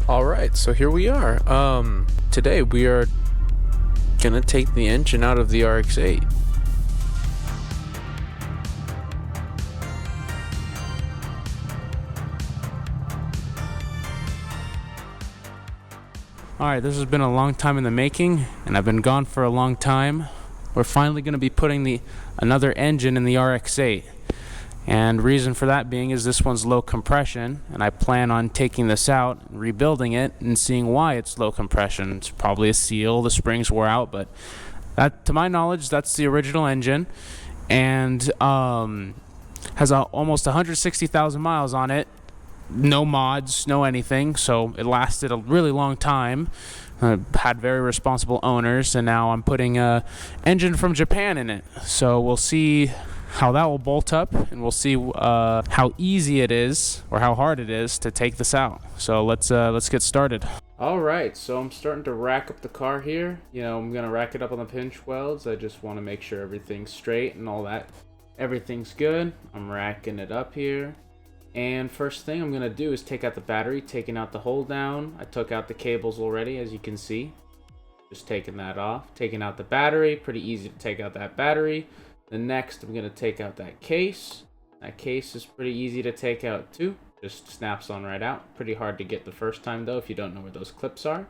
Alright, so here we are. Today we are gonna take the engine out of the RX-8. Alright, this has been a long time in the making, and I've been gone for a long time. We're finally gonna be putting another engine in the RX-8. And reason for that being is this one's low compression, and I plan on taking this out, rebuilding it, and seeing why it's low compression. It's probably a seal, the springs wore out, but that, to my knowledge, that's the original engine, and has almost 160,000 miles on it. No mods, no anything, so it lasted a really long time. Had very responsible owners, and now I'm putting a engine from Japan in it. So we'll see how that will bolt up, and we'll see how easy it is or how hard it is to take this out. So let's get started. All right, so I'm starting to rack up the car here. I'm gonna rack it up on the pinch welds. I just want to make sure everything's straight and all that. Everything's good. I'm racking it up here. And first thing I'm gonna do is take out the battery, taking out the hold down. I took out the cables already, as you can see. Just taking that off. Taking out the battery, pretty easy to take out that battery. Then next, I'm gonna take out that case. That case is pretty easy to take out too. Just snaps on right out. Pretty hard to get the first time though, if you don't know where those clips are.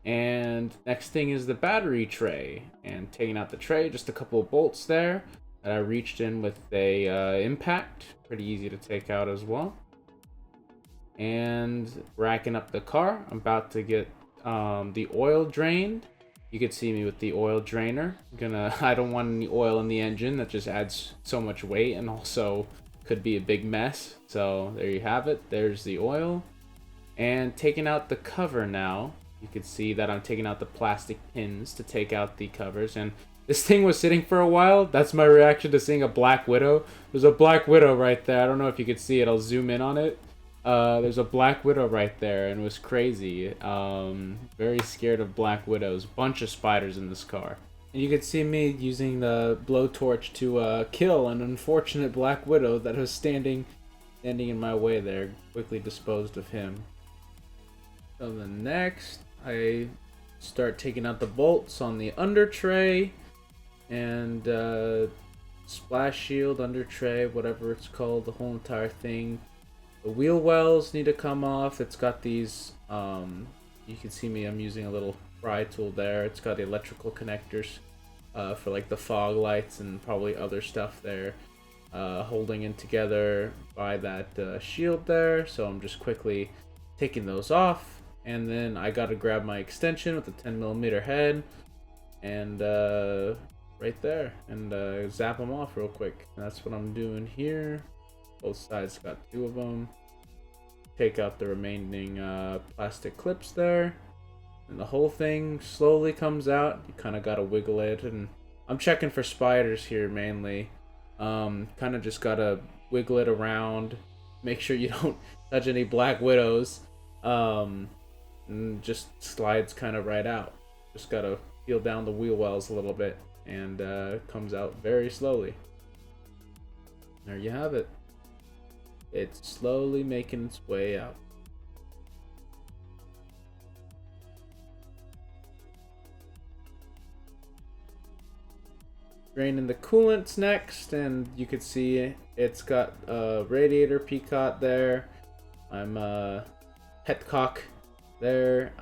And next thing is the battery tray. And taking out the tray, just a couple of bolts there that I reached in with a impact. Pretty easy to take out as well. And racking up the car. I'm about to get the oil drained. You could see me with the oil drainer. I don't want any oil in the engine. That just adds so much weight and also could be a big mess. So there you have it. There's the oil. And taking out the cover now. You could see that I'm taking out the plastic pins to take out the covers. And this thing was sitting for a while. That's my reaction to seeing a Black Widow. There's a Black Widow right there. I don't know if you could see it. I'll zoom in on it. There's a Black Widow right there, and it was crazy. Very scared of Black Widows. Bunch of spiders in this car. And you could see me using the blowtorch to kill an unfortunate Black Widow that was standing in my way there. Quickly disposed of him. So then next, I start taking out the bolts on the under tray and splash shield, under tray, whatever it's called, the whole entire thing. The wheel wells need to come off. It's got these, you can see me, I'm using a little pry tool there. It's got the electrical connectors for like the fog lights and probably other stuff there, holding in together by that shield there. So I'm just quickly taking those off. And then I got to grab my extension with the 10mm head and right there and zap them off real quick. And that's what I'm doing here. Both sides got two of them. Take out the remaining plastic clips there. And the whole thing slowly comes out. You kind of got to wiggle it. And I'm checking for spiders here mainly. Kind of just got to wiggle it around. Make sure you don't touch any Black Widows. And just slides kind of right out. Just got to feel down the wheel wells a little bit. And comes out very slowly. There you have it. It's slowly making its way out. Draining the coolants next, and you can see it's got a radiator Picot there. I'm petcock there.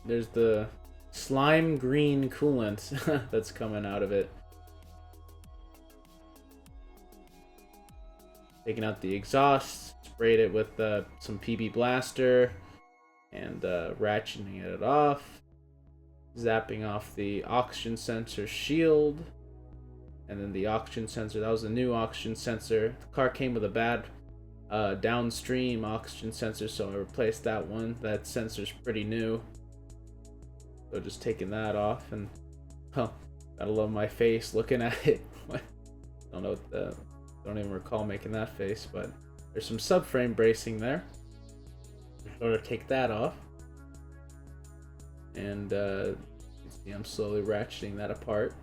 There's the slime green coolant that's coming out of it. Taking out the exhaust, sprayed it with some PB Blaster, and ratcheting it off. Zapping off the oxygen sensor shield. And then the oxygen sensor, that was a new oxygen sensor. The car came with a bad downstream oxygen sensor, so I replaced that one. That sensor's pretty new. So just taking that off, and gotta love my face looking at it. Don't know what don't even recall making that face, but there's some subframe bracing there. So to take that off. And you see I'm slowly ratcheting that apart.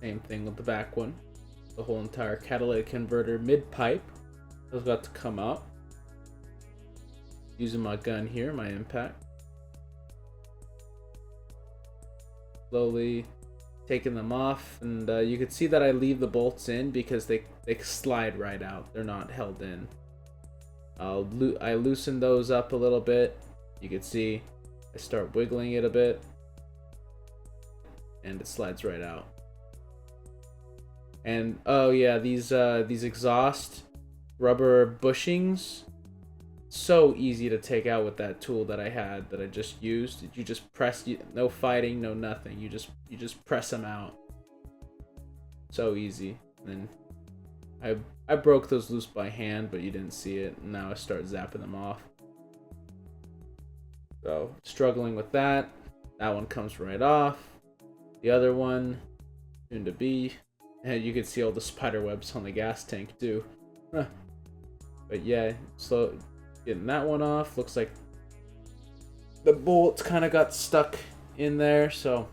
Same thing with the back one. The whole entire catalytic converter mid pipe is about to come out. using my gun here, my impact. Slowly taking them off, and you can see that I leave the bolts in because they slide right out. They're not held in. I loosen those up a little bit. You can see I start wiggling it a bit, and it slides right out. And oh yeah, these exhaust rubber bushings, so easy to take out with that tool that I had that I just used. You just press, no fighting, no nothing. You just press them out. So easy. And then I broke those loose by hand, but you didn't see it. And now I start zapping them off. So struggling with that. That one comes right off. The other one, soon to be. And you can see all the spider webs on the gas tank too. But yeah, so getting that one off. Looks like the bolts kind of got stuck in there, so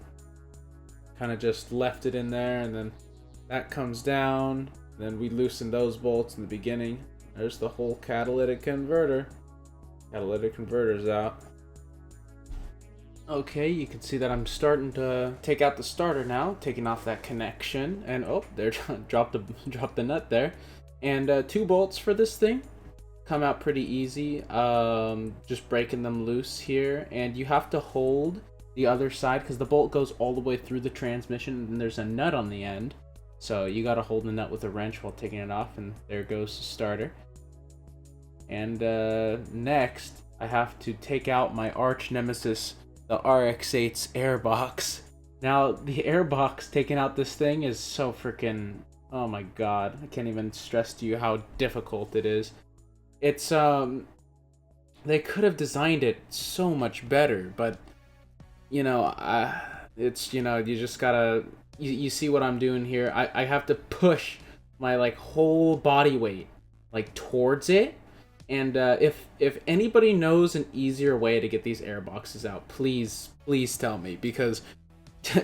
kind of just left it in there, and then that comes down. Then we loosen those bolts in the beginning. There's the whole catalytic converter. Catalytic converter's out. Okay, you can see that I'm starting to take out the starter now, taking off that connection, and oh, there, dropped the nut there. And 2 bolts for this thing come out pretty easy. Just breaking them loose here, and you have to hold the other side because the bolt goes all the way through the transmission, and there's a nut on the end, so you got to hold the nut with a wrench while taking it off, and there goes the starter. And next I have to take out my arch nemesis, the RX-8's airbox. Now the airbox, taking out this thing is so freaking, oh my god, I can't even stress to you how difficult it is. It's they could have designed it so much better, but you know, it's, you know, you just gotta, you see what I'm doing here. I have to push my like whole body weight like towards it, and if anybody knows an easier way to get these airboxes out, please tell me, because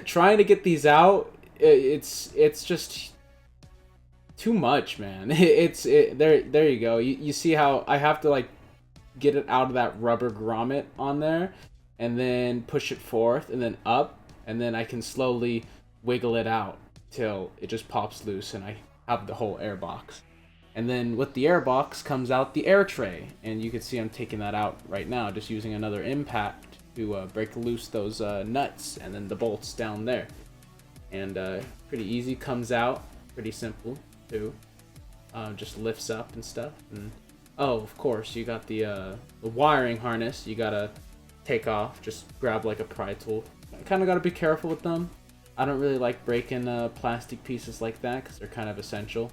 trying to get these out, it's just too much, man. There you go. You see how I have to like get it out of that rubber grommet on there, and then push it forth and then up, and then I can slowly wiggle it out till it just pops loose and I have the whole airbox. And then with the airbox comes out the air tray, and you can see I'm taking that out right now, just using another impact to break loose those nuts and then the bolts down there. And pretty easy, comes out, pretty simple too. Just lifts up and stuff. And oh, of course, you got the wiring harness you gotta take off. Just grab like a pry tool. Kind of gotta be careful with them. I don't really like breaking plastic pieces like that because they're kind of essential.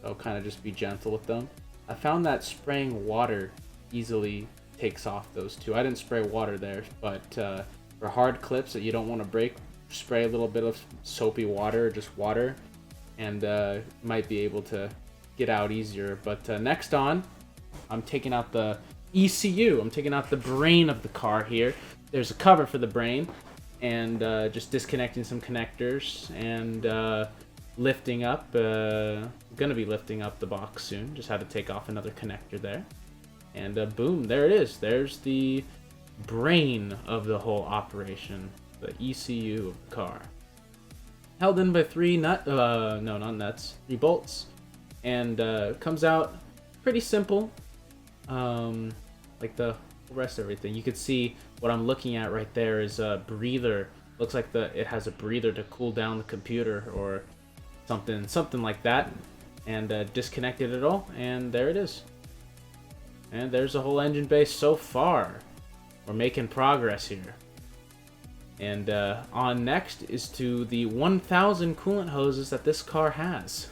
So kind of just be gentle with them. I found that spraying water easily takes off those too. I didn't spray water there, but for hard clips that you don't want to break, spray a little bit of soapy water or just water, and might be able to get out easier. But next on, I'm taking out the ECU. I'm taking out the brain of the car here. There's a cover for the brain, and just disconnecting some connectors and lifting up. Gonna be lifting up the box soon. Just had to take off another connector there, and boom, there it is. There's the brain of the whole operation, the ECU of the car, held in by 3 bolts, and comes out pretty simple, like the rest of everything. You can see what I'm looking at right there is a breather. Looks like it has a breather to cool down the computer or something like that. And disconnected it all, and there it is. And there's the whole engine bay so far. We're making progress here. And on next is to the 1,000 coolant hoses that this car has.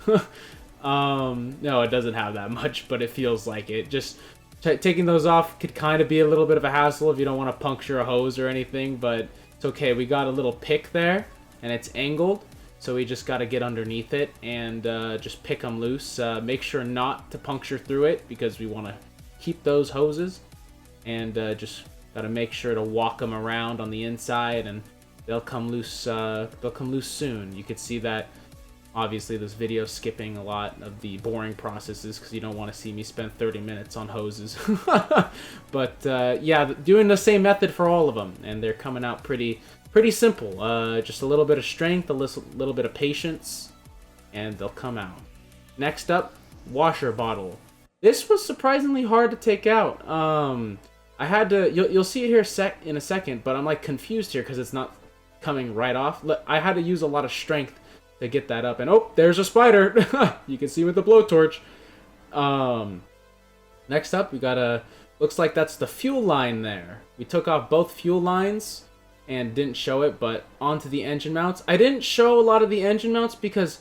No, it doesn't have that much, but it feels like it. Just taking those off could kind of be a little bit of a hassle if you don't want to puncture a hose or anything, but it's okay. We got a little pick there, and it's angled, so we just got to get underneath it and just pick them loose. Make sure not to puncture through it because we want to keep those hoses, and just got to make sure to walk them around on the inside, and they'll come loose. They'll come loose soon. You could see that obviously this video skipping a lot of the boring processes because you don't want to see me spend 30 minutes on hoses. But yeah, doing the same method for all of them, and they're coming out pretty simple. Just a little bit of strength, a little bit of patience, and they'll come out. Next up, washer bottle. This was surprisingly hard to take out. I had to, you'll see it here in a second, but I'm like confused here because it's not coming right off. I had to use a lot of strength to get that up, and oh, there's a spider. You can see with the blowtorch. Next up, we got looks like that's the fuel line there. We took off both fuel lines and didn't show it, but onto the engine mounts. I didn't show a lot of the engine mounts because,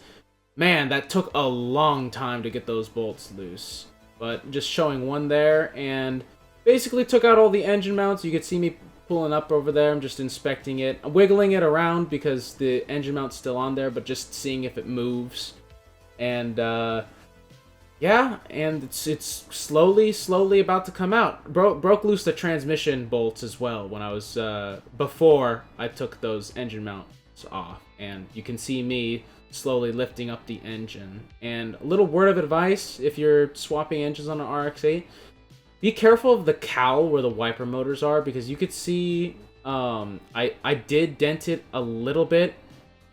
man, that took a long time to get those bolts loose. But just showing one there, and basically took out all the engine mounts. You could see me pulling up over there. I'm just inspecting it. I'm wiggling it around because the engine mount's still on there, but just seeing if it moves. And yeah, and it's slowly about to come out. Broke loose the transmission bolts as well when I was before I took those engine mounts off. And you can see me slowly lifting up the engine. And a little word of advice if you're swapping engines on an RX-8, be careful of the cowl where the wiper motors are, because you could see I did dent it a little bit.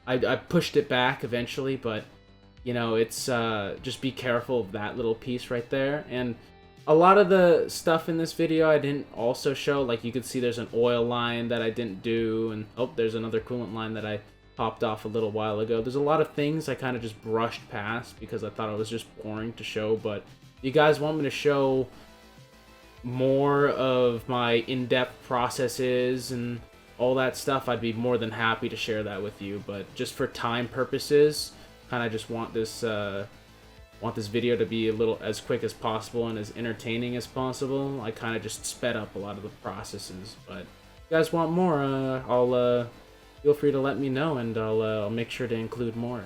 I pushed it back eventually, but you know, it's just be careful of that little piece right there. And a lot of the stuff in this video I didn't also show. Like you could see there's an oil line that I didn't do, and oh, there's another coolant line that I popped off a little while ago. There's a lot of things I kind of just brushed past because I thought it was just boring to show. But if you guys want me to show more of my in-depth processes and all that stuff, I'd be more than happy to share that with you. But just for time purposes, kind of just want this video to be a little as quick as possible and as entertaining as possible. I kind of just sped up a lot of the processes. But if you guys want more, I'll feel free to let me know, and I'll make sure to include more.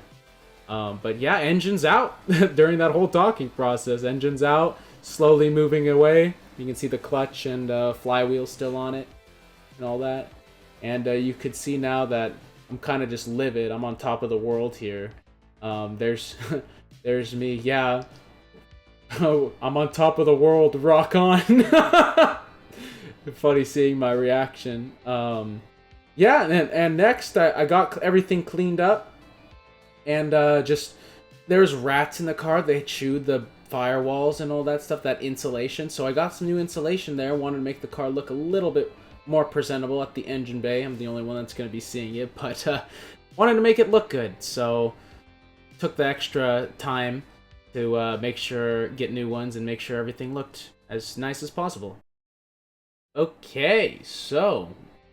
But yeah, engine's out during that whole talking process. Engine's out, slowly moving away. You can see the clutch and flywheel still on it and all that. And you could see now that I'm kind of just livid. I'm on top of the world here. There's me. Yeah. Oh, I'm on top of the world. Rock on. Funny seeing my reaction. Yeah, and next I got everything cleaned up. And just, there's rats in the car. They chewed the firewalls and all that stuff, that insulation. So I got some new insulation there. Wanted to make the car look a little bit more presentable at the engine bay. I'm the only one that's going to be seeing it, but wanted to make it look good. So took the extra time to make sure, get new ones and make sure everything looked as nice as possible. Okay, so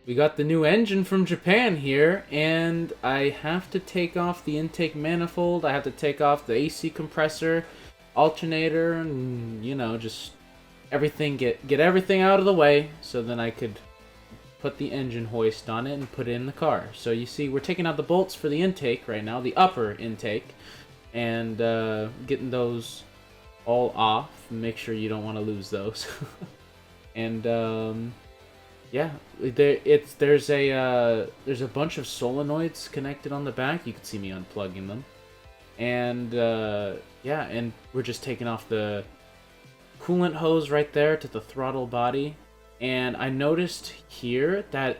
we got the new engine from Japan here, and I have to take off the intake manifold. I have to take off the AC compressor, alternator, and you know, just everything, get everything out of the way so then I could put the engine hoist on it and put it in the car. So you see we're taking out the bolts for the intake right now, the upper intake, and getting those all off. Make sure you don't want to lose those. And yeah, there's a bunch of solenoids connected on the back. You can see me unplugging them. And yeah, and we're just taking off the coolant hose right there to the throttle body. And I noticed here that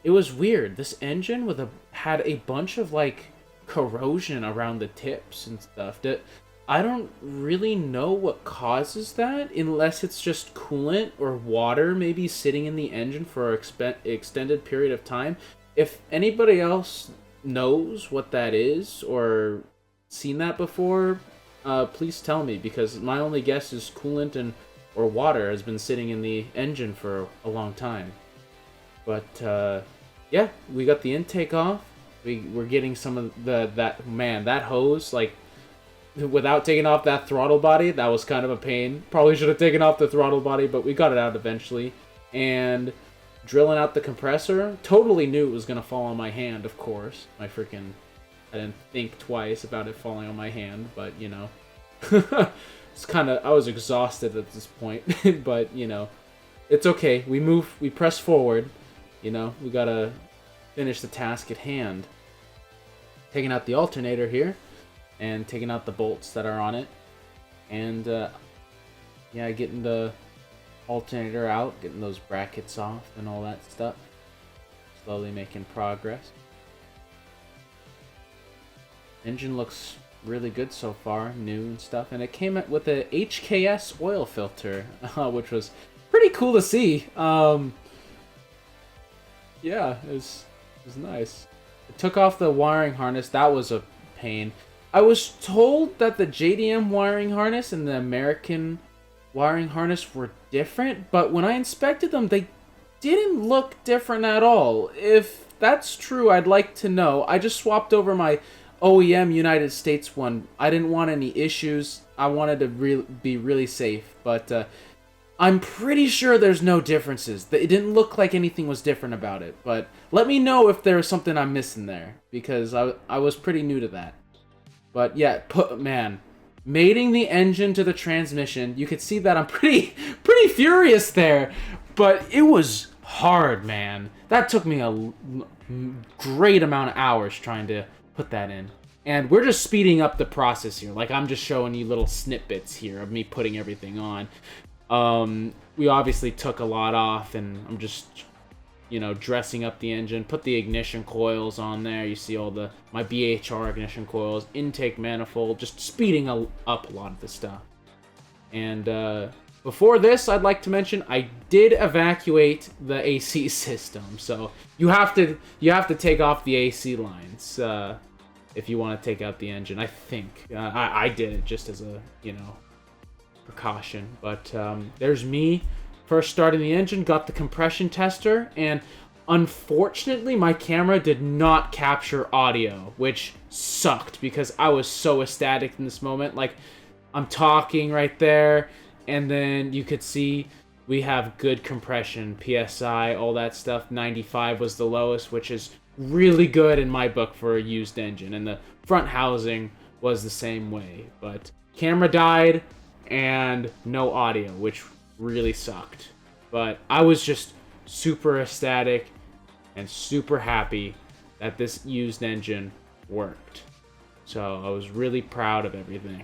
it was weird. This engine had a bunch of like corrosion around the tips and stuff. I don't really know what causes that, unless it's just coolant or water maybe sitting in the engine for an extended period of time. If anybody else knows what that is or seen that before, please tell me, because my only guess is coolant or water has been sitting in the engine for a long time. But yeah, we got the intake off. We're getting some of that hose, like, without taking off that throttle body, that was kind of a pain. Probably should have taken off the throttle body, but we got it out eventually. And drilling out the compressor, totally knew it was going to fall on my hand, of course. I didn't think twice about it falling on my hand, but, you know. I was exhausted at this point, but, you know, it's okay. We press forward, you know. We got to finish the task at hand. Taking out the alternator here. and taking out the bolts that are on it. And yeah, getting the alternator out, getting those brackets off and all that stuff. Slowly making progress. Engine looks really good so far, new and stuff. And it came with a HKS oil filter, which was pretty cool to see. Yeah, it was nice. It took off the wiring harness. That was a pain. I was told that the JDM wiring harness and the American wiring harness were different, but when I inspected them, they didn't look different at all. If that's true, I'd like to know. I just swapped over my OEM United States one. I didn't want any issues. I wanted to be really safe, but I'm pretty sure there's no differences. It didn't look like anything was different about it, but let me know if there was something I'm missing there, because I was pretty new to that. But yeah, man, mating the engine to the transmission, you could see that I'm pretty furious there, but it was hard, man. That took me a great amount of hours trying to put that in. And we're just speeding up the process here. Like, I'm just showing you little snippets here of me putting everything on. We obviously took a lot off, and I'm just, you know, dressing up the engine, put the ignition coils on there. You see all my BHR ignition coils, intake manifold, just speeding up a lot of the stuff. And before this, I'd like to mention I did evacuate the AC system. So you have to take off the AC lines if you want to take out the engine. I think I did it just as a, you know, precaution. But there's me first starting the engine, got the compression tester, and unfortunately my camera did not capture audio, which sucked because I was so ecstatic in this moment. Like, I'm talking right there, and then you could see we have good compression, PSI, all that stuff. 95 was the lowest, which is really good in my book for a used engine, and the front housing was the same way. But camera died and no audio, which really sucked. But I was just super ecstatic and super happy that this used engine worked. So I was really proud of everything.